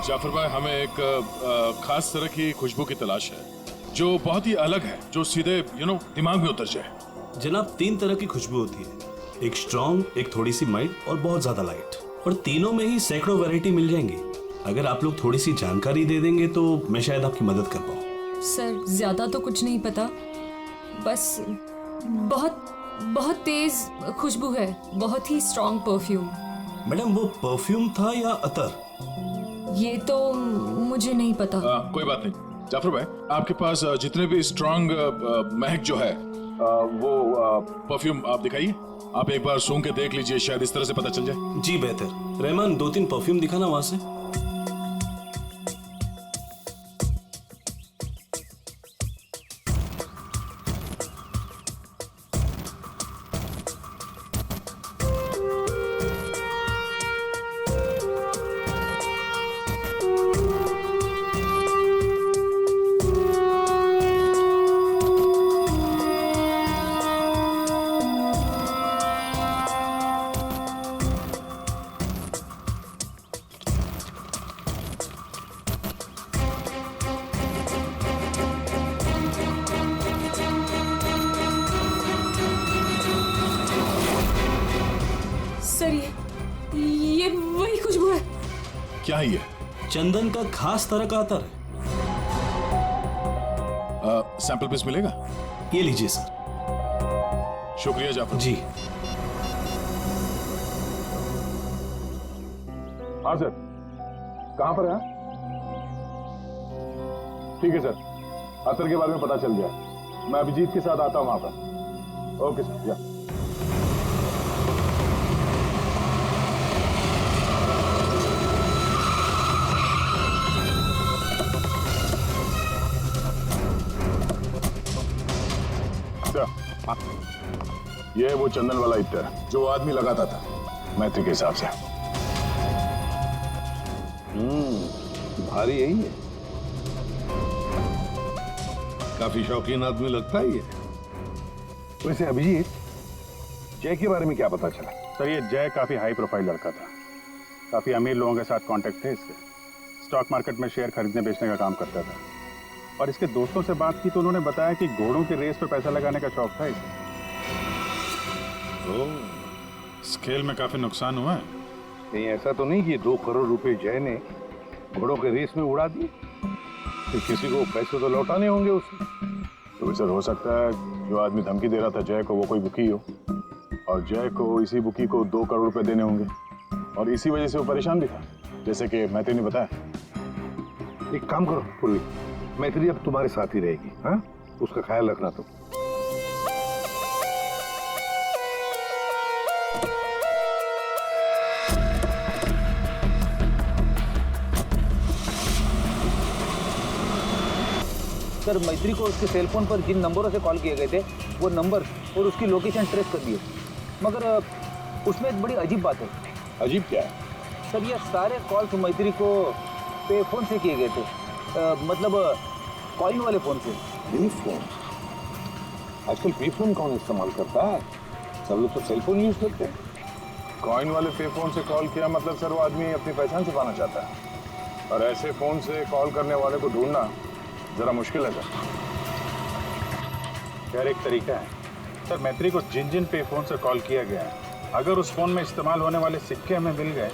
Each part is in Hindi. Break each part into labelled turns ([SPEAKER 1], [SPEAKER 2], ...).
[SPEAKER 1] जाफर भाई, हमें एक खास तरह की खुशबू की तलाश है जो बहुत ही अलग है, जो सीधे दिमाग में उतर जाए।
[SPEAKER 2] जनाब, 3 तरह की खुशबू होती है, एक स्ट्रॉन्ग, एक थोड़ी सी माइल्ड और बहुत ज्यादा लाइट। और तीनों में ही सैकड़ों वैरायटी मिल जाएंगी। अगर आप लोग थोड़ी सी जानकारी दे देंगे तो मैं शायद आपकी मदद कर पाऊँ।
[SPEAKER 3] सर, ज्यादा तो कुछ नहीं पता, बस बहुत बहुत तेज खुशबू है, बहुत ही स्ट्रॉन्ग परफ्यूम।
[SPEAKER 2] मैडम, वो परफ्यूम था या अतर?
[SPEAKER 3] ये तो मुझे नहीं पता।
[SPEAKER 1] कोई बात नहीं जाफर भाई, आपके पास जितने भी स्ट्रॉन्ग महक जो है वो परफ्यूम आप दिखाइए। आप एक बार सूंघ के देख लीजिए, शायद इस तरह से पता चल जाए।
[SPEAKER 2] जी बेहतर। रहमान, 2-3 परफ्यूम दिखाना वहां से।
[SPEAKER 3] सर, ये वही खुशबू है।
[SPEAKER 1] क्या है ये?
[SPEAKER 2] चंदन का खास तरह का अतर है।
[SPEAKER 1] सैंपल पीस मिलेगा?
[SPEAKER 2] ये लीजिए सर।
[SPEAKER 1] शुक्रिया जाफर
[SPEAKER 2] जी।
[SPEAKER 1] हाँ सर, कहाँ पर है? ठीक है सर, अतर के बारे में पता चल गया। मैं अभिजीत के साथ आता हूँ वहां पर। ओके सर, या ये वो चंदन वाला इत्र जो आदमी लगाता था मैत्री के हिसाब से।
[SPEAKER 4] भारी यही है। काफी शौकीन आदमी लगता है ये।
[SPEAKER 5] वैसे अभिजीत, जय के बारे में क्या पता चला?
[SPEAKER 6] सर, ये जय काफी हाई प्रोफाइल लड़का था। काफी अमीर लोगों के साथ कांटेक्ट थे इसके। स्टॉक मार्केट में शेयर खरीदने बेचने का काम करता था। और इसके दोस्तों से बात की तो उन्होंने बताया कि घोड़ों के रेस पे पैसा लगाने का शौक था इसे।
[SPEAKER 1] स्केल में काफी नुकसान हुआ है।
[SPEAKER 5] नहीं, ऐसा तो नहीं कि 2 करोड़ रुपए जय ने घोड़ों के रेस में उड़ा दिए? तो किसी को पैसे तो लौटाने होंगे उसने।
[SPEAKER 1] तो सर, हो सकता है जो आदमी धमकी दे रहा था जय को वो कोई बुकी हो, और जय को इसी बुकी को 2 करोड़ रुपए देने होंगे, और इसी वजह से वो परेशान भी था, जैसे कि मैत्री ने बताया।
[SPEAKER 5] एक काम करो पूर्वी, मैत्री अब तुम्हारे साथ ही रहेगी। हाँ, उसका ख्याल रखना तुम।
[SPEAKER 7] सर, मैत्री को उसके सेल फोन पर जिन नंबरों से कॉल किए गए थे वो नंबर और उसकी लोकेशन ट्रेस कर दिए, मगर उसमें एक बड़ी अजीब बात है।
[SPEAKER 5] अजीब क्या है?
[SPEAKER 7] सर, ये सारे कॉल्स मैत्री को पे फोन से किए गए थे, मतलब कॉइन वाले फोन से।
[SPEAKER 5] पे फोन? आजकल पे फोन कौन इस्तेमाल करता है? सब लोग तो सेल फोन यूज करते हैं।
[SPEAKER 1] कॉइन वाले पे फोन से कॉल किया मतलब सर वो आदमी अपनी पहचान छुपाना चाहता है, और ऐसे फोन से कॉल करने वाले को ढूंढना जरा मुश्किल है सर।
[SPEAKER 6] खैर, एक तरीका है। सर, मैत्री को जिन जिन पे फोन से कॉल किया गया है, अगर उस फोन में इस्तेमाल होने वाले सिक्के हमें मिल गए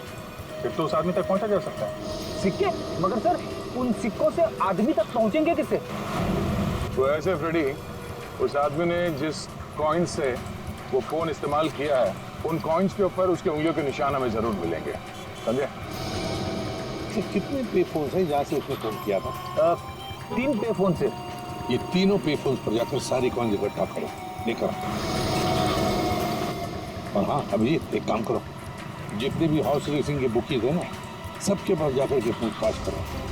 [SPEAKER 6] फिर तो उस आदमी तक पहुंचा जा सकता है।
[SPEAKER 7] सिक्के? मगर सर, उन सिक्कों से आदमी तक पहुंचेंगे किससे?
[SPEAKER 1] तो ऐसे फ्रेडी, उस आदमी ने जिस कॉइन से वो फोन इस्तेमाल किया है, उन कॉइन्स के ऊपर उसके उंगलियों के निशान हमें जरूर मिलेंगे, समझे?
[SPEAKER 5] कितने पे फोन है जहाँ से उसने फोन किया था?
[SPEAKER 7] 3 पे फोन से।
[SPEAKER 5] ये तीनों पे फोन पर जाकर सारी कॉइन इकट्ठा करो, लेकर और हाँ अभिजीत, एक काम करो, जितने भी हॉर्स रेसिंग के बुकीज है ना, सबके पास जाकर के पूछताछ करो।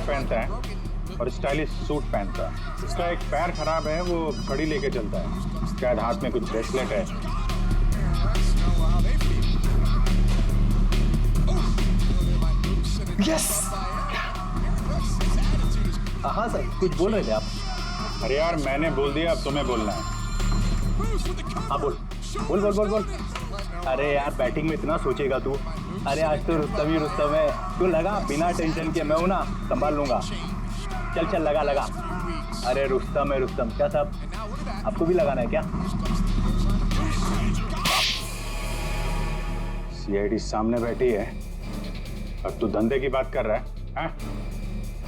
[SPEAKER 6] पहनता है और स्टाइलिश सूट पहनता है। उसका एक पैर खराब है, वो घड़ी लेके चलता है, शायद हाथ में कुछ ब्रेसलेट है।
[SPEAKER 7] यस। हाँ सर, कुछ बोल रहे थे आप?
[SPEAKER 6] अरे यार मैंने बोल दिया, अब तुम्हें बोलना है।
[SPEAKER 7] हाँ बोल बोल बोल बोल बोल। अरे यार बैटिंग में इतना सोचेगा तू? अरे आज तो रुस्तम ही रुस्तम है, तू लगा बिना टेंशन के, मैं हूं ना, संभाल लूंगा। चल चल लगा लगा। अरे रुस्तम है रुस्तम। क्या साहब, आपको भी लगाना है क्या?
[SPEAKER 6] सीआईडी सामने बैठी है और तू धंधे की बात कर रहा है, हैं?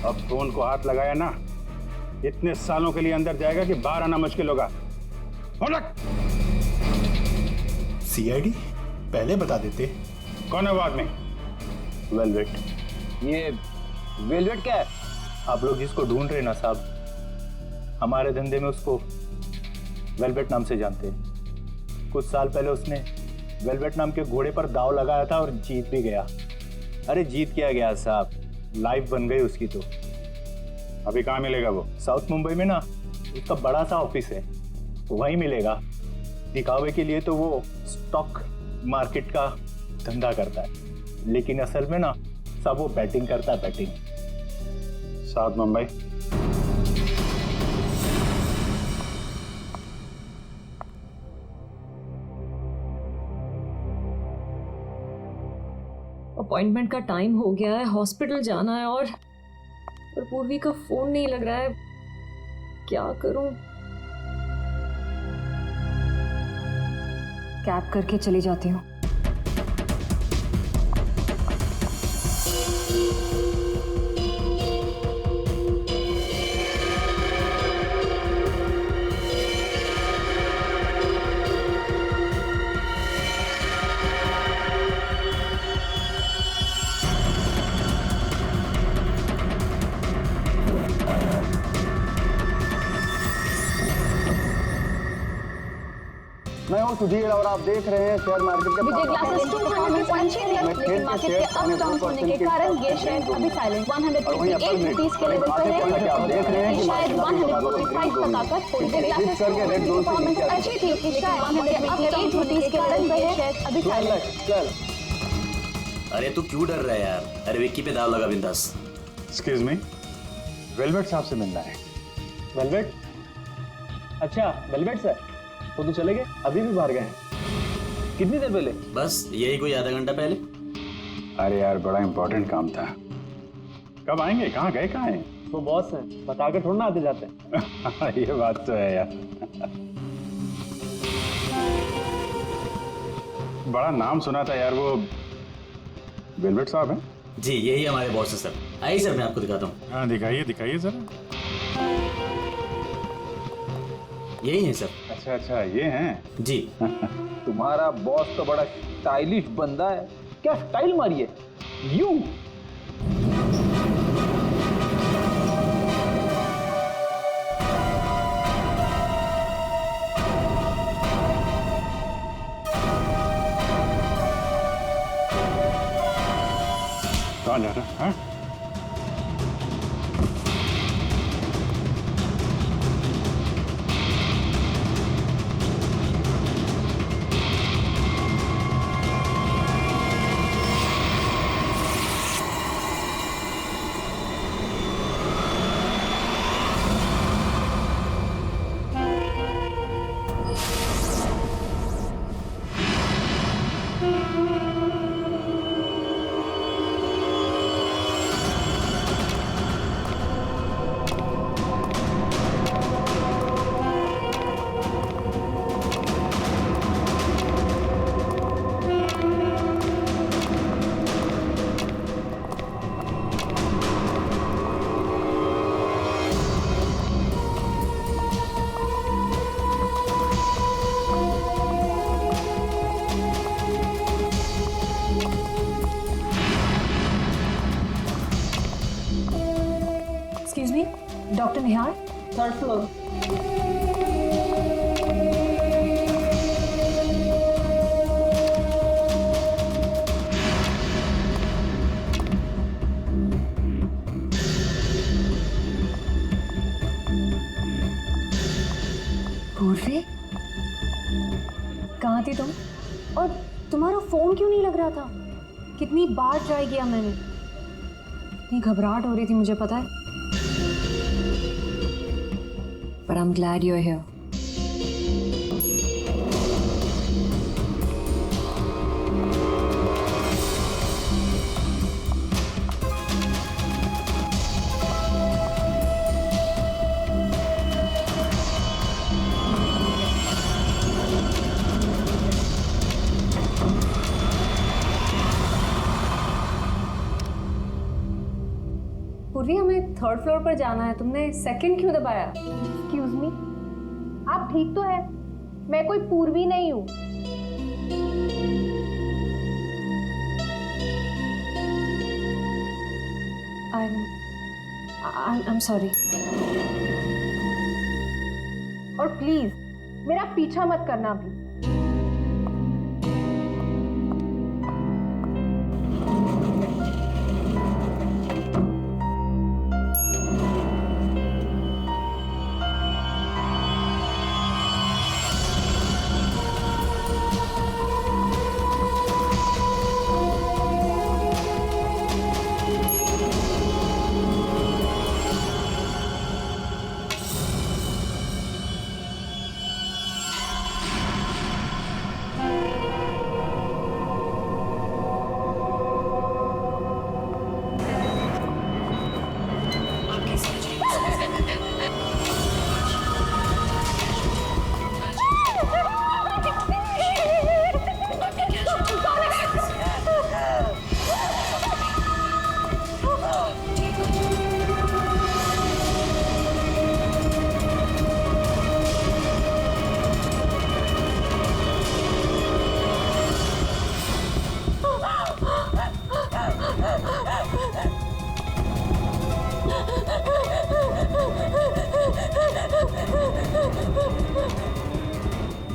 [SPEAKER 6] अब फोन को हाथ लगाया ना, इतने सालों के लिए अंदर जाएगा कि बाहर आना मुश्किल होगा।
[SPEAKER 8] सीआईडी पहले बता देते।
[SPEAKER 6] कौन है वो आदमी?
[SPEAKER 1] वेलवेट।
[SPEAKER 7] ये वेलवेट क्या है? आप लोग जिसको ढूंढ रहे हैं ना साहब, हमारे धंधे में उसको वेलवेट नाम से जानते हैं। कुछ साल पहले उसने वेलवेट नाम के घोड़े पर दांव लगाया था और जीत भी गया। अरे जीत क्या गया साहब, लाइफ बन गई उसकी। तो
[SPEAKER 6] अभी कहाँ मिलेगा वो?
[SPEAKER 7] साउथ मुंबई में ना उसका बड़ा सा ऑफिस है, वहीं मिलेगा। दिखावे के लिए तो वो स्टॉक मार्केट का धंधा करता है, लेकिन असल में ना सब वो बैटिंग करता है, बैटिंग।
[SPEAKER 6] साउथ मुंबई।
[SPEAKER 3] अपॉइंटमेंट का टाइम हो गया है, हॉस्पिटल जाना है और पूर्वी का फोन नहीं लग रहा है, क्या करूं?
[SPEAKER 9] कैब करके चली जाती हूँ।
[SPEAKER 10] मैं हूँ सुधीर और आप देख रहे हैं शेयर मार्केट के
[SPEAKER 11] विजय ग्लासेस 200 लेकिन मार्केट के अप डाउन होने के कारण ये शेयर अभी साइलेंट 158 रुपीस के लेवल पर है।
[SPEAKER 10] आप देख रहे हैं
[SPEAKER 11] शायद 145 तक आकर विजय ग्लासेस की परफॉर्मेंस अच्छी थी, शायद 158 रुपीस के लेवल पर है, अभी साइलेंट।
[SPEAKER 12] अरे तू क्यों डर रहा है यार? अरे विक्की पे दाव लगा बिंदास।
[SPEAKER 6] एक्सक्यूज मी, वेलवेट साहब से मिलना है।
[SPEAKER 7] वेलवेट? अच्छा वेलवेट सर, वो तो चले गए, अभी भी बाहर गए हैं। कितनी देर पहले?
[SPEAKER 12] बस यही कोई आधा घंटा पहले।
[SPEAKER 6] अरे यार बड़ा इंपॉर्टेंट काम था। कब आएंगे? कहाँ गए? कहाँ हैं?
[SPEAKER 7] वो बॉस है, बताकर थोड़ा ना आते जाते हैं।
[SPEAKER 6] ये बात तो है यार। बड़ा नाम सुना था यार, वो वेलवेट साहब हैं?
[SPEAKER 12] जी यही हमारे बॉस है सर। आइए सर मैं आपको दिखाता हूँ।
[SPEAKER 6] हाँ दिखाइए दिखाइए जरा।
[SPEAKER 12] यही है सर।
[SPEAKER 6] अच्छा अच्छा ये हैं?
[SPEAKER 12] जी।
[SPEAKER 7] तुम्हारा बॉस तो बड़ा स्टाइलिश बंदा है, क्या स्टाइल मारी है यूं।
[SPEAKER 6] कहाँ जा रहा है?
[SPEAKER 9] डॉक्टर निहार,
[SPEAKER 11] थर्ड फ्लोर।
[SPEAKER 9] थी तुम? और तुम्हारा फोन क्यों नहीं लग रहा था? कितनी बार ट्राई किया मैंने, इतनी घबराहट हो रही थी मुझे, पता है। But I'm glad you're here. पूर्वी, हमें थर्ड फ्लोर पर जाना है, तुमने सेकंड क्यों दबाया?
[SPEAKER 11] एक्सक्यूज मी, आप ठीक तो है? मैं कोई पूर्वी नहीं हूँ।
[SPEAKER 9] I'm sorry.
[SPEAKER 11] और प्लीज मेरा पीछा मत करना भी।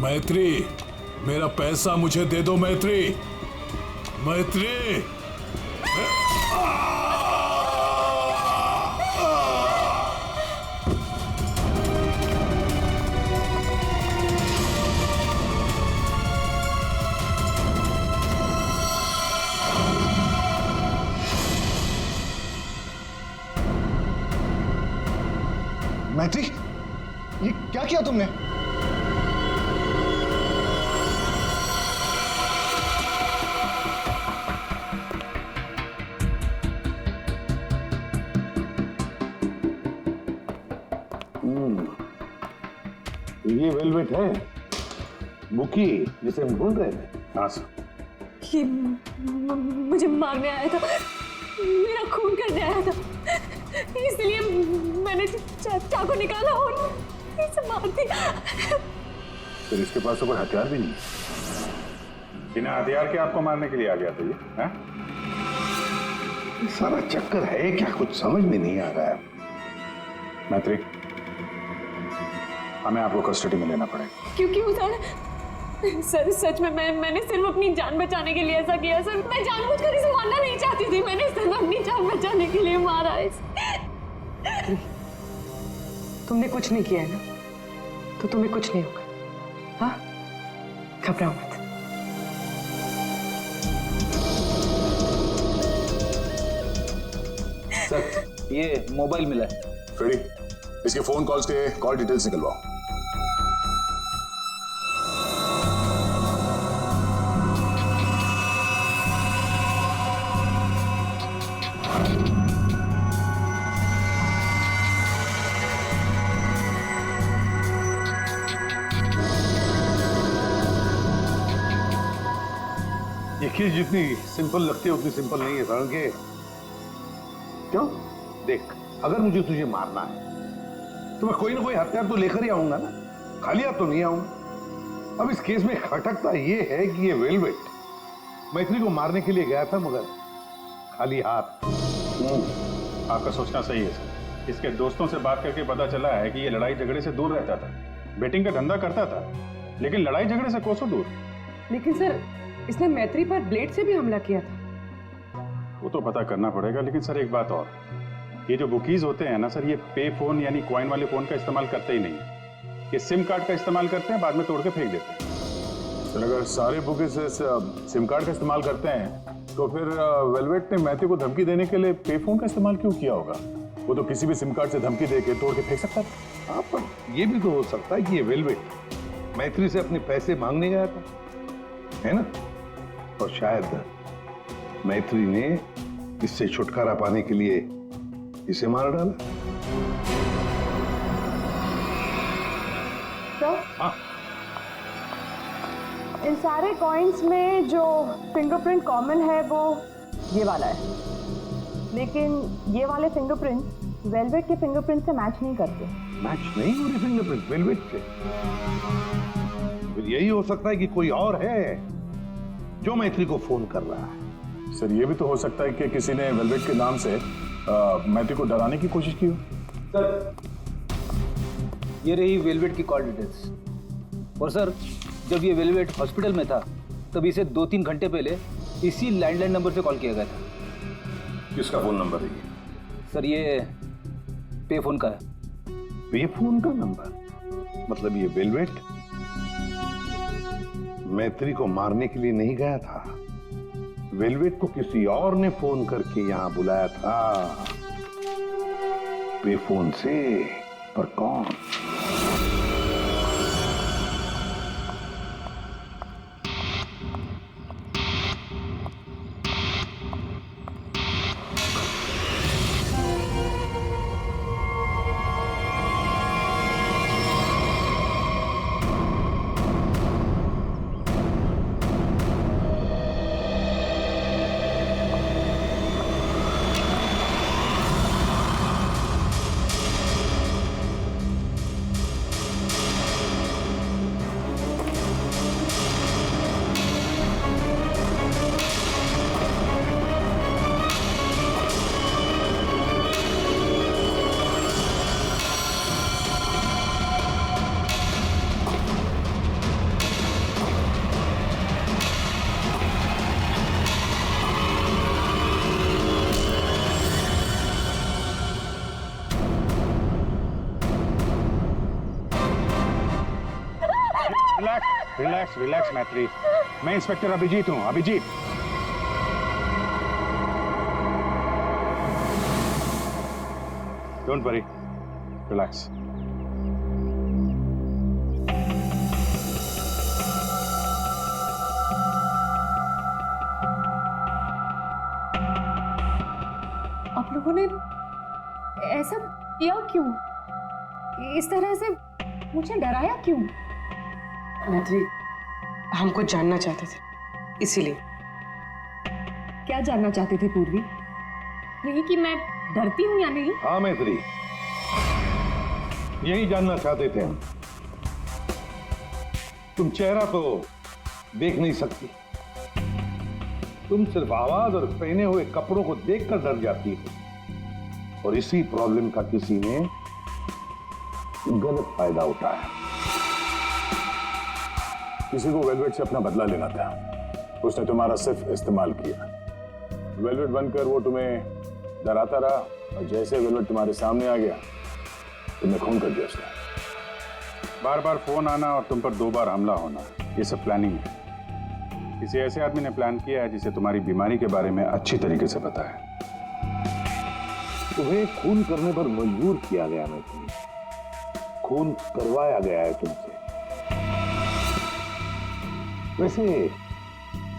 [SPEAKER 13] मैत्री, मेरा पैसा मुझे दे दो मैत्री। मैत्री,
[SPEAKER 10] मैत्री, ये क्या किया तुमने?
[SPEAKER 5] ये वेलवेट है बुकी जिसे हम ढूंढ रहे थे।
[SPEAKER 6] हाँ सर।
[SPEAKER 9] ये मुझे मारने आया था, मेरा खून करने आया था, इसलिए मैंने चाकू निकाला और इसे मार दिया।
[SPEAKER 6] फिर इसके पास तो कोई हथियार भी नहीं है। बिना हथियार के आपको मारने के लिए आ गया था ये, हाँ?
[SPEAKER 5] सारा चक्कर है क्या, कुछ समझ में नहीं आ रहा है।
[SPEAKER 6] मैत्री, हमें आपको कस्टडी में लेना पड़ेगा।
[SPEAKER 9] क्योंकि सर सच में मैंने सिर्फ अपनी जान बचाने के लिए ऐसा किया सर। मैं जानबूझकर इसे मारना नहीं चाहती थी, मैंने सिर्फ अपनी जान बचाने के लिए मारा इसे।
[SPEAKER 14] तुमने कुछ नहीं किया है ना, तो तुम्हें कुछ नहीं होगा। हाँ, घबराओ मत।
[SPEAKER 7] सर, ये मोबाइल मिला है।
[SPEAKER 1] फ्रेडी, इसके फोन कॉल्स के कॉल डिटेल्स निकलवाओ।
[SPEAKER 5] ये चीज जितनी सिंपल लगती है उतनी सिंपल नहीं है सरण के। क्यों? देख, अगर मुझे तुझे मारना है तो मैं कोई ना कोई हथियार तो लेकर ही आऊंगा ना, खाली हाथ तो नहीं आऊंगा। अब इस केस में खटकता ये है कि ये वेलवेट मैत्री को मारने के लिए गया था मगर खाली हाथ।
[SPEAKER 6] आपका सोचना सही है सर। इसके दोस्तों से बात करके पता चला है कि ये लड़ाई झगड़े से दूर रहता था, बेटिंग का धंधा करता था, लेकिन लड़ाई झगड़े से कोसों दूर।
[SPEAKER 14] लेकिन सर, इसने मैत्री पर ब्लेड से भी हमला किया था।
[SPEAKER 6] वो तो पता करना पड़ेगा। लेकिन सर एक बात और, ये जो बुकीज होते हैं ना सर, ये पे फोन यानी कॉइन वाले फोन का इस्तेमाल करते ही नहीं है। ये सिम कार्ड का इस्तेमाल करते हैं, बाद में तोड़ के फेंक देते हैं।
[SPEAKER 1] सर अगर सारे बुकीज सिम कार्ड का इस्तेमाल करते हैं तो फिर वेलवेट ने मैथ्यू को धमकी देने के लिए पे फोन का इस्तेमाल क्यों किया होगा? वो तो किसी भी सिम कार्ड से धमकी देके तोड़ के फेंक सकता था।
[SPEAKER 5] हाँ, पर ये भी तो हो सकता है कि ये वेलवेट मैत्री से अपने पैसे मांगने गया था, है ना? और शायद मैत्री ने इससे छुटकारा पाने के लिए इसे मार डाला।
[SPEAKER 11] तो
[SPEAKER 5] हाँ,
[SPEAKER 11] इन सारे कॉइन्स में जो फिंगरप्रिंट कॉमन है वो ये वाला है, लेकिन ये वाले फिंगरप्रिंट वेलवेट के फिंगरप्रिंट से मैच नहीं करते।
[SPEAKER 5] मैच नहीं हो रही फिंगरप्रिंट वेलवेट से? फिर यही हो सकता है कि कोई और है जो मैत्री को फोन कर रहा है।
[SPEAKER 1] सर ये भी तो हो सकता है कि किसी ने वेलवेट के नाम से मैथ्यू को डराने की कोशिश की हो।
[SPEAKER 7] सर ये रही वेलवेट की कॉल डिटेल्स। और सर जब ये वेलवेट हॉस्पिटल में था तब इसे 2-3 घंटे पहले इसी लैंडलाइन नंबर से कॉल किया गया था।
[SPEAKER 5] किसका फोन नंबर है ये?
[SPEAKER 7] सर ये पे फोन का है।
[SPEAKER 5] पे फोन का नंबर? मतलब ये वेलवेट मैत्री को मारने के लिए नहीं गया था, वेलवेट को किसी और ने फोन करके यहां बुलाया था। पे फोन से, पर कौन?
[SPEAKER 6] रिलैक्स रिलैक्स मैत्री, मैं इंस्पेक्टर अभिजीत हूं। Abhijeet, don't worry, relax.
[SPEAKER 9] आप लोगों ने ऐसा किया क्यों? इस तरह से मुझे डराया क्यों?
[SPEAKER 14] मैत्री, हमको जानना चाहते थे, इसीलिए।
[SPEAKER 9] क्या जानना चाहते थे पूर्वी? यही कि मैं डरती हूँ या नहीं?
[SPEAKER 5] हाँ मैत्री, यही जानना चाहते थे हम। तुम चेहरा तो देख नहीं सकती, तुम सिर्फ आवाज और पहने हुए कपड़ों को देखकर डर जाती हो, और इसी प्रॉब्लम का किसी ने गलत फायदा उठाया।
[SPEAKER 1] किसी को वेलवेट से अपना बदला लेना था, उसने तुम्हारा सिर्फ इस्तेमाल किया। वेलवेट बनकर वो तुम्हें डराता रहा, और जैसे वेलवेट तुम्हारे सामने आ गया तुमने खून कर दिया उसने।
[SPEAKER 6] बार बार फोन आना और तुम पर 2 बार हमला होना, ये सब प्लानिंग है। किसी ऐसे आदमी ने प्लान किया है जिसे तुम्हारी बीमारी के बारे में अच्छी तरीके से पता है।
[SPEAKER 5] तुम्हें खून करने पर मजबूर किया गया मैत्री, खून करवाया गया है तुमसे। वैसे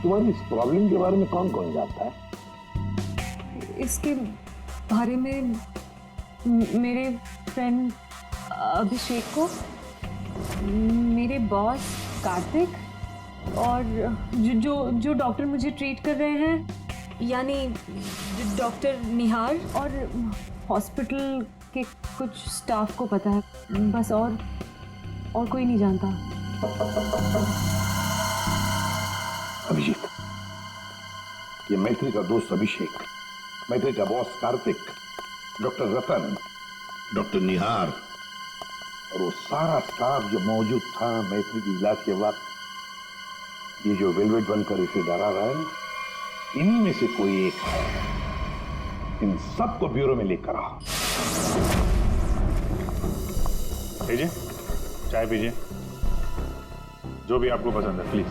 [SPEAKER 5] तुम्हारी इस प्रॉब्लम के बारे में कौन कौन जानता है?
[SPEAKER 3] इसके बारे में मेरे फ्रेंड अभिषेक को, मेरे बॉस कार्तिक, और जो डॉक्टर मुझे ट्रीट कर रहे हैं यानी डॉक्टर निहार, और हॉस्पिटल के कुछ स्टाफ को पता है, बस। और कोई नहीं जानता।
[SPEAKER 5] अभिजीत, ये मैत्री का दोस्त अभिषेक, मैत्री का बॉस कार्तिक, डॉक्टर रतन, डॉक्टर निहार और वो सारा स्टाफ जो मौजूद था मैत्री की इलाज के वक्त, ये जो वेलवेट बनकर इसे डरा रहा है ना, इन्हीं में से कोई एक है। इन सबको ब्यूरो में लेकर आओ।
[SPEAKER 6] लीजिए, चाय पीजिए, जो भी आपको पसंद है प्लीज।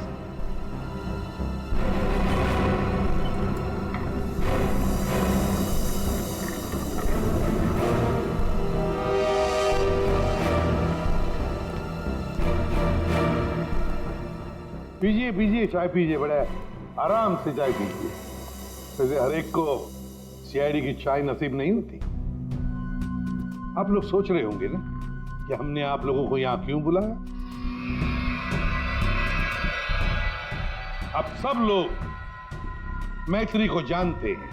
[SPEAKER 5] पीजिए पीजिए, चाय पीजिए, बड़े आराम से चाय पीजिए। वैसे हर एक को सीआईडी की चाय नसीब नहीं होती। आप लोग सोच रहे होंगे ना कि हमने आप लोगों को यहां क्यों बुलाया। आप सब लोग मैत्री को जानते हैं।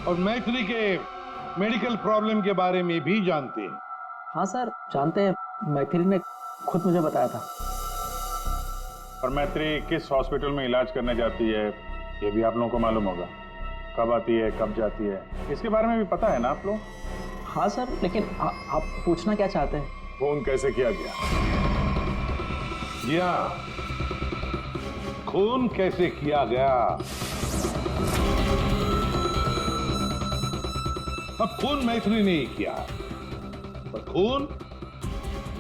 [SPEAKER 5] और मैत्री के मेडिकल प्रॉब्लम के बारे में भी जानते हैं।
[SPEAKER 15] हाँ सर, जानते हैं। मैत्री ने खुद मुझे बताया था।
[SPEAKER 6] और मैत्री किस हॉस्पिटल में इलाज करने जाती है ये भी आप लोगों को मालूम होगा। कब आती है, कब जाती है, इसके बारे में भी पता है ना आप लोग?
[SPEAKER 15] हाँ सर, लेकिन आप पूछना क्या चाहते हैं?
[SPEAKER 1] फोन कैसे किया गया?
[SPEAKER 5] जी हाँ, खून कैसे किया गया। अब खून मैत्री ने ही किया, पर खून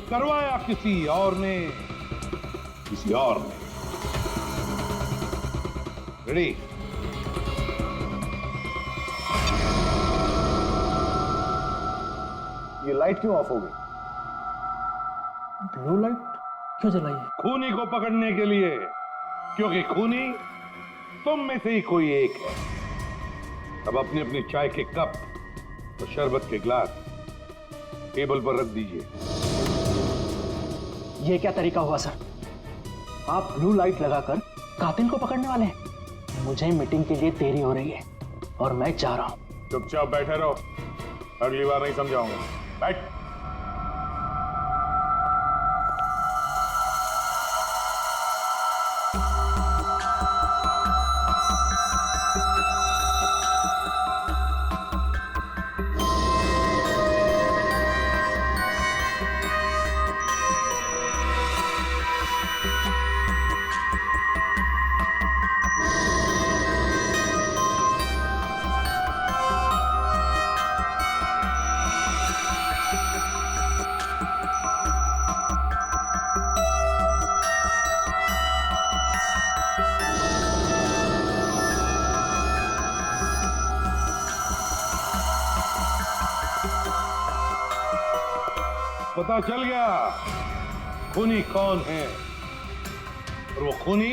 [SPEAKER 5] करवाया किसी और ने, किसी और ने। रेडी?
[SPEAKER 10] ये लाइट क्यों ऑफ हो गई?
[SPEAKER 15] ब्लू लाइट क्यों जलाई है?
[SPEAKER 5] खूनी को पकड़ने के लिए, क्योंकि खूनी तुम में से ही कोई एक है। अब अपनी अपनी चाय के कप और शरबत के ग्लास टेबल पर रख दीजिए।
[SPEAKER 15] ये क्या तरीका हुआ सर? आप ब्लू लाइट लगाकर कातिल को पकड़ने वाले हैं? मुझे मीटिंग के लिए देरी हो रही है और मैं जा रहा हूं।
[SPEAKER 6] चुपचाप बैठे रहो, अगली बार नहीं समझाऊंगा। बैठ।
[SPEAKER 5] पता चल गया खूनी कौन है, और वो खूनी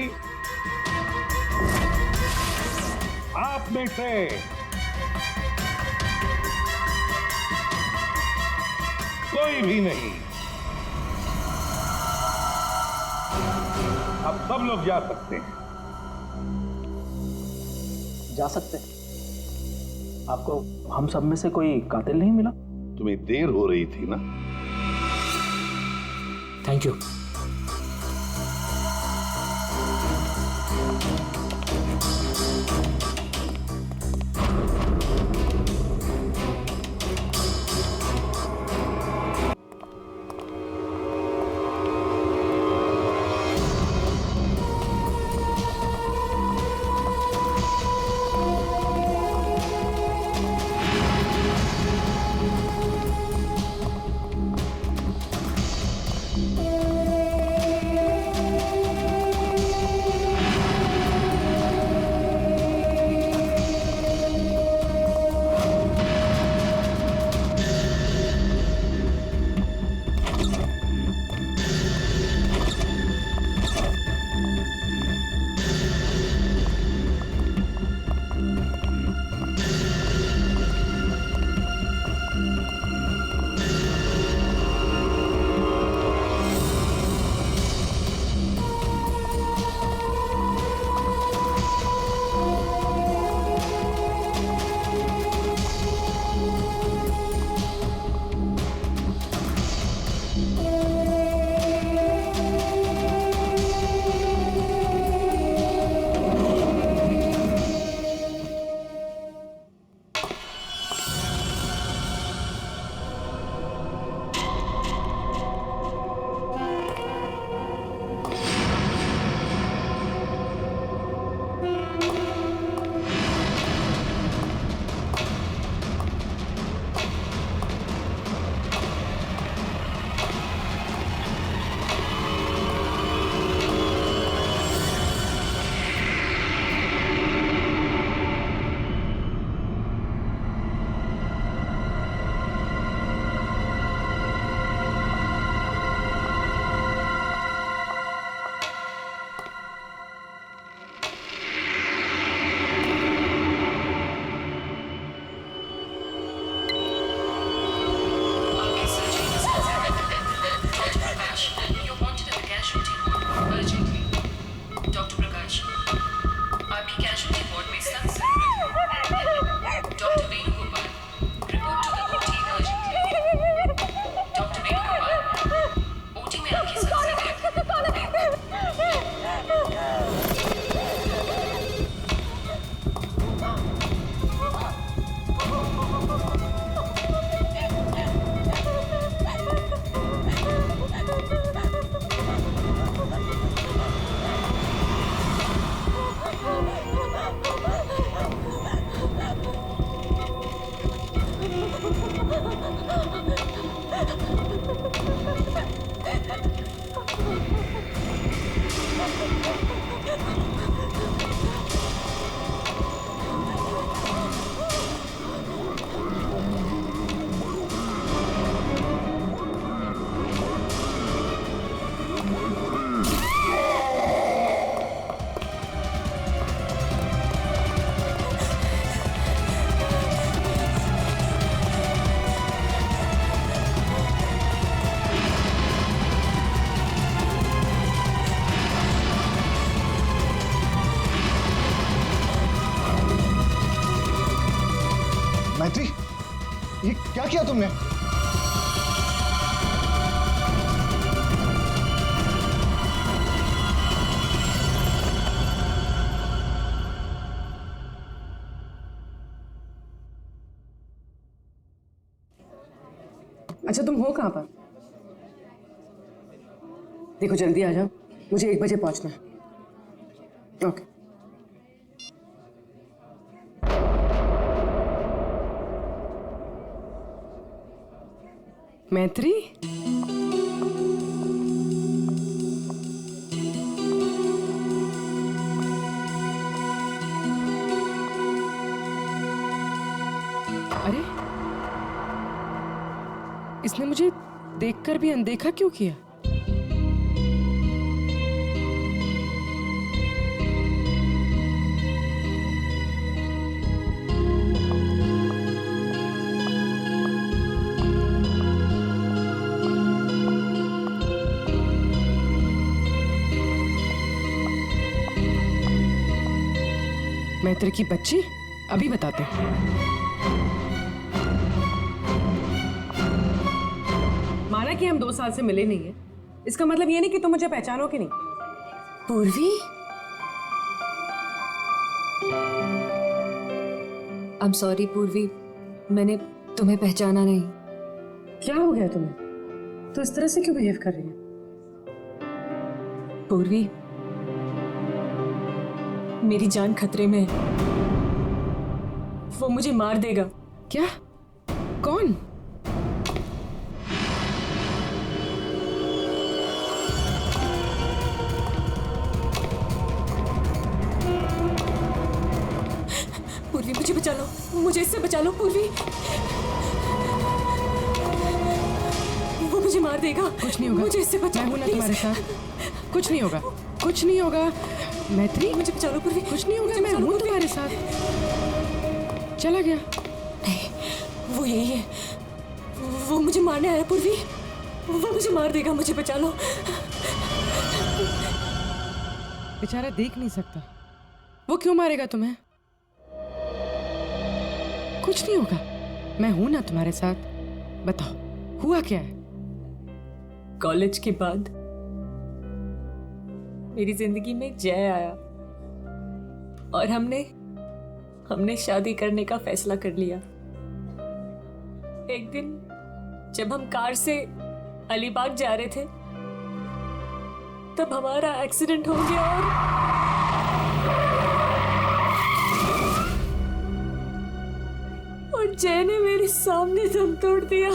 [SPEAKER 5] आप में से कोई भी नहीं। अब सब लोग जा सकते हैं।
[SPEAKER 15] जा सकते हैं? आपको हम सब में से कोई कातिल नहीं मिला?
[SPEAKER 5] तुम्हें देर हो रही थी ना।
[SPEAKER 15] Thank you.
[SPEAKER 10] मैत्री, ये क्या किया तुमने?
[SPEAKER 14] अच्छा तुम हो कहाँ पर? देखो जल्दी आ जाओ, मुझे 1 बजे पहुंचना है। ओके। मैत्री, अरे इसने मुझे देखकर भी अनदेखा क्यों किया? मैत्री की बच्ची, अभी बताते हैं। माना कि हम 2 साल से मिले नहीं है, इसका मतलब ये नहीं कि तुम मुझे पहचानोगे नहीं।
[SPEAKER 3] पूर्वी, आई एम सॉरी पूर्वी, मैंने तुम्हें पहचाना नहीं।
[SPEAKER 14] क्या हो गया तुम्हें? तो इस तरह से क्यों बिहेव कर रही है?
[SPEAKER 3] पूर्वी, मेरी जान खतरे में है। वो मुझे मार देगा।
[SPEAKER 14] क्या? कौन?
[SPEAKER 3] पूर्वी मुझे बचा लो, मुझे इससे बचा लो पूर्वी। वो मुझे मार देगा।
[SPEAKER 14] कुछ नहीं होगा,
[SPEAKER 3] मुझे इससे बचा
[SPEAKER 14] मैं हूं ना तुम्हारे साथ। कुछ नहीं होगा, कुछ नहीं होगा। मैत्री,
[SPEAKER 3] मुझे बचा लो पूर्वी।
[SPEAKER 14] कुछ नहीं होगा, मैं हूं तुम्हारे साथ। चला गया?
[SPEAKER 3] नहीं, वो यही है। वो मुझे मारने आया पूर्वी। वो मुझे मार देगा, मुझे बचा लो।
[SPEAKER 14] बेचारा देख नहीं सकता, वो क्यों मारेगा तुम्हें? कुछ नहीं होगा, मैं हूं ना तुम्हारे साथ। बताओ, हुआ क्या है?
[SPEAKER 3] कॉलेज के बाद मेरी जिंदगी में जय आया और हमने शादी करने का फैसला कर लिया। एक दिन जब हम कार से अलीबाग जा रहे थे, तब हमारा एक्सीडेंट हो गया और जय ने मेरे सामने दम तोड़ दिया।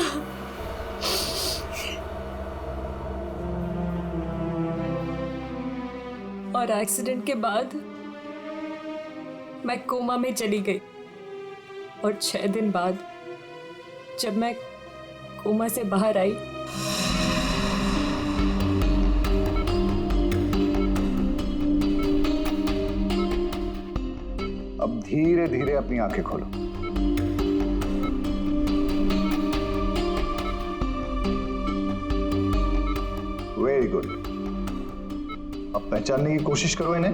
[SPEAKER 3] और एक्सीडेंट के बाद मैं कोमा में चली गई और 6 दिन बाद जब मैं कोमा से बाहर आई,
[SPEAKER 10] अब धीरे धीरे अपनी आंखें खोलो। Very good. अब पहचानने की कोशिश करो इन्हें।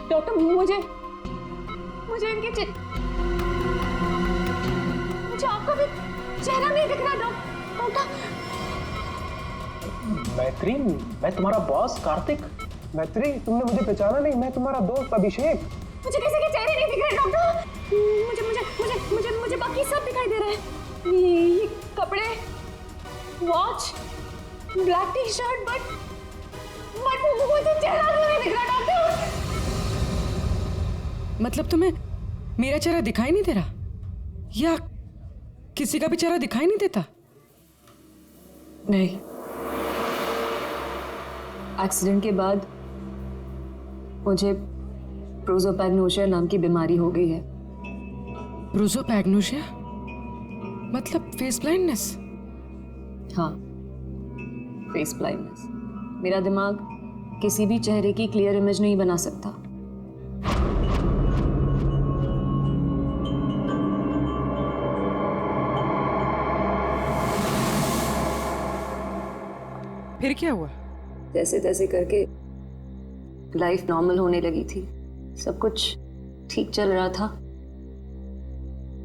[SPEAKER 9] डॉक्टर, मुझे इनके मुझे आपका भी चेहरा नहीं दिख रहा डॉक्टर।
[SPEAKER 15] मैत्री, मैं तुम्हारा बॉस कार्तिक।
[SPEAKER 10] मैत्री, तुमने मुझे पहचाना नहीं? मैं तुम्हारा दोस्त अभिषेक।
[SPEAKER 9] मुझे किसी के चेहरे नहीं दिख रहे डॉक्टर। मुझे मुझे मुझे मुझे मुझे बाकी सब दिखाई दे रहा है। ये कपड़े, watch, black T shirt, but मुझे चेहरा नहीं दिख रहा डॉक्टर।
[SPEAKER 14] मतलब तुम्हें मेरा चेहरा दिखाई नहीं दे रहा, या किसी का भी चेहरा दिखाई नहीं देता?
[SPEAKER 3] नहीं, एक्सीडेंट के बाद मुझे प्रोसोपैग्नोसिया नाम की बीमारी हो गई है।
[SPEAKER 14] प्रोसोपैग्नोसिया मतलब फेस ब्लाइंडनेस?
[SPEAKER 3] हाँ, फेस ब्लाइंडनेस। मेरा दिमाग किसी भी चेहरे की क्लियर इमेज नहीं बना सकता।
[SPEAKER 14] फिर क्या हुआ?
[SPEAKER 3] जैसे तैसे करके
[SPEAKER 9] लाइफ नॉर्मल होने लगी थी, सब कुछ ठीक चल रहा था।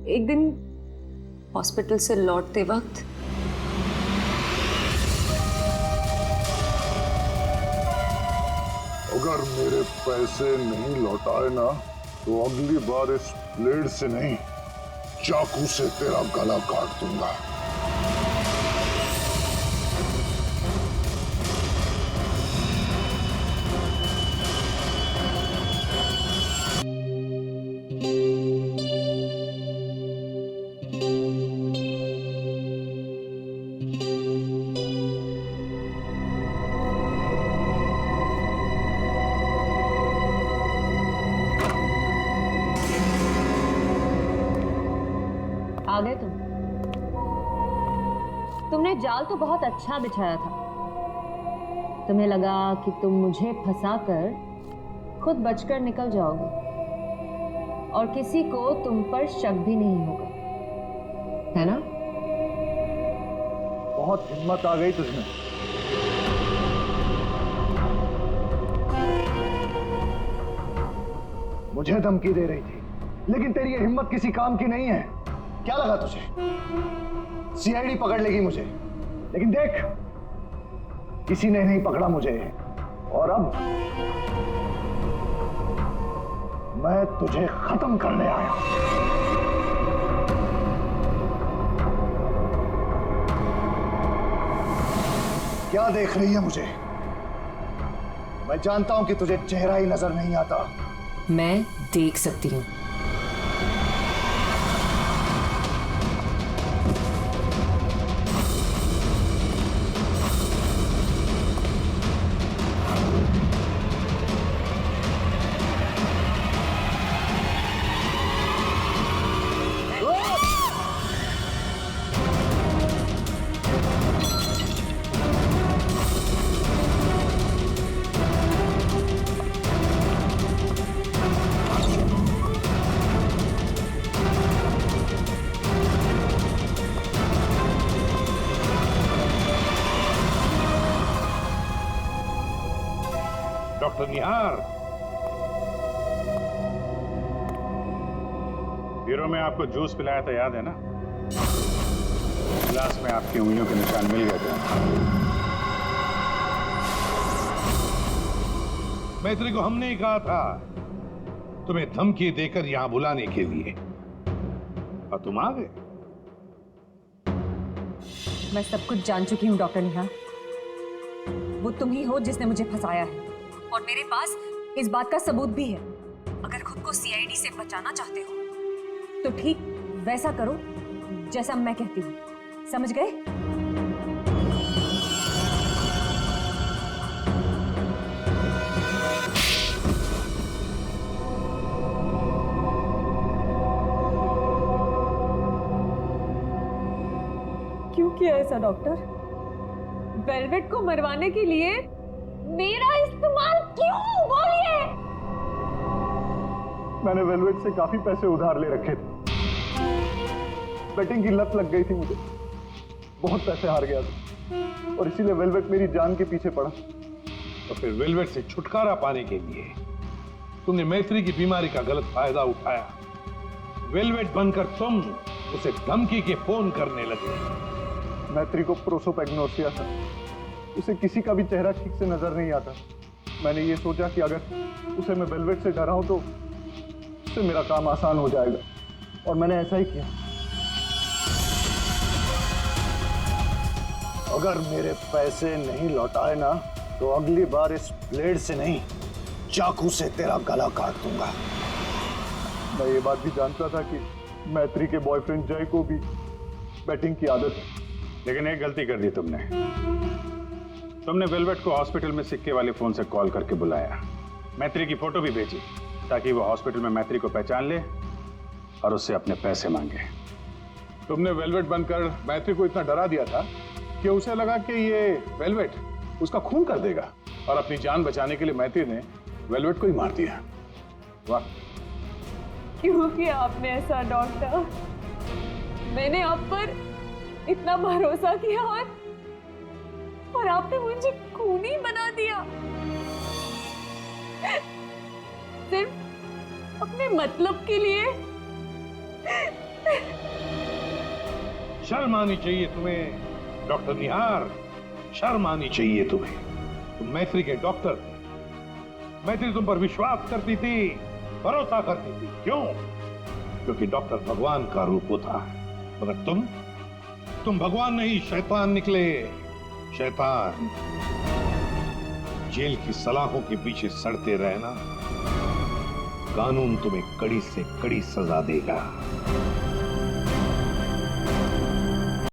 [SPEAKER 9] एक दिन हॉस्पिटल से लौटते वक्त
[SPEAKER 13] अगर मेरे पैसे नहीं लौटाए ना तो अगली बार इस ब्लेड से नहीं, चाकू से तेरा गला काट दूंगा।
[SPEAKER 11] आ गए तुमने जाल तो बहुत अच्छा बिछाया था। तुम्हें लगा कि तुम मुझे फंसाकर खुद बचकर निकल जाओगे और किसी को तुम पर शक भी नहीं होगा, है ना?
[SPEAKER 10] बहुत हिम्मत आ गई तुझमें। मुझे धमकी दे रही थी, लेकिन तेरी ये हिम्मत किसी काम की नहीं है। क्या लगा तुझे सीआईडी पकड़ लेगी मुझे? लेकिन देख, किसी ने नहीं पकड़ा मुझे, और अब मैं तुझे खत्म करने आया हूं। क्या देख रही है मुझे? मैं जानता हूं कि तुझे चेहरा ही नजर नहीं आता।
[SPEAKER 3] मैं देख सकती हूँ।
[SPEAKER 5] डॉक्टर निहार,
[SPEAKER 6] ब्यूरो में आपको जूस पिलाया था, याद है ना? गिलास में आपकी उंगलियों के निशान मिल गए थे।
[SPEAKER 5] मैत्री को हमने ही कहा था तुम्हें धमकी देकर यहां बुलाने के लिए, और तुम आ गए।
[SPEAKER 11] मैं सब कुछ जान चुकी हूँ डॉक्टर निहार। वो तुम ही हो जिसने मुझे फंसाया है, और मेरे पास इस बात का सबूत भी है। अगर खुद को सीआईडी से बचाना चाहते हो तो ठीक वैसा करो जैसा मैं कहती हूँ, समझ गए? क्यों किया ऐसा डॉक्टर? वेलवेट को मरवाने के लिए मेरा इस्तेमाल क्यों? बोलिए।
[SPEAKER 10] मैंने वेलवेट से काफी पैसे उधार ले रखे थे। बेटिंग की लत लग गई थी मुझे, बहुत पैसे हार गया था, और इसीलिए वेलवेट मेरी जान के पीछे पड़ा।
[SPEAKER 5] तो फिर वेलवेट से छुटकारा पाने के लिए तुमने मैत्री की बीमारी का गलत फायदा उठाया। वेलवेट बनकर तुम उसे धमकी के फोन करने लगे।
[SPEAKER 10] मैत्री को प्रोसोपैग्नोसिया था, उसे किसी का भी चेहरा ठीक से नजर नहीं आता। मैंने ये सोचा कि अगर उसे मैं वेलवेट से डराऊं तो उससे मेरा काम आसान हो जाएगा, और मैंने ऐसा ही किया। अगर मेरे पैसे नहीं लौटाए ना तो अगली बार इस ब्लेड से नहीं, चाकू से तेरा गला काट दूंगा। मैं ये बात भी जानता था कि मैत्री के बॉयफ्रेंड जय को भी बैटिंग की आदत है,
[SPEAKER 6] लेकिन एक गलती कर दी तुमने। तुमने वेलवेट को हॉस्पिटल में सिक्के वाले फोन से कॉल करके बुलाया, मैत्री की फोटो भी भेजी ताकि वो हॉस्पिटल में मैत्री को पहचान ले और उससे अपने पैसे मांगे।
[SPEAKER 1] तुमने वेलवेट बनकर मैत्री को इतना डरा दिया था कि उसे लगा कि ये वेलवेट उसका खून कर देगा, और अपनी जान बचाने के लिए मैत्री ने वेलवेट को ही मार दिया। वाह!
[SPEAKER 11] क्यों किया आपने ऐसा डॉक्टर? मैंने आप पर इतना भरोसा किया और आपने मुझे खूनी बना दिया।
[SPEAKER 9] सिर्फ अपने मतलब के लिए।
[SPEAKER 5] शर्म आनी चाहिए तुम्हें डॉक्टर निहार, शर्म आनी चाहिए तुम्हें। तुम मैत्री के डॉक्टर थे, मैत्री तुम पर विश्वास करती थी, भरोसा करती थी। क्यों? क्योंकि डॉक्टर भगवान का रूप होता है, मगर तुम भगवान नहीं शैतान निकले। शैतान। जेल की सलाखों के पीछे सड़ते रहना, कानून तुम्हें कड़ी से कड़ी सजा देगा।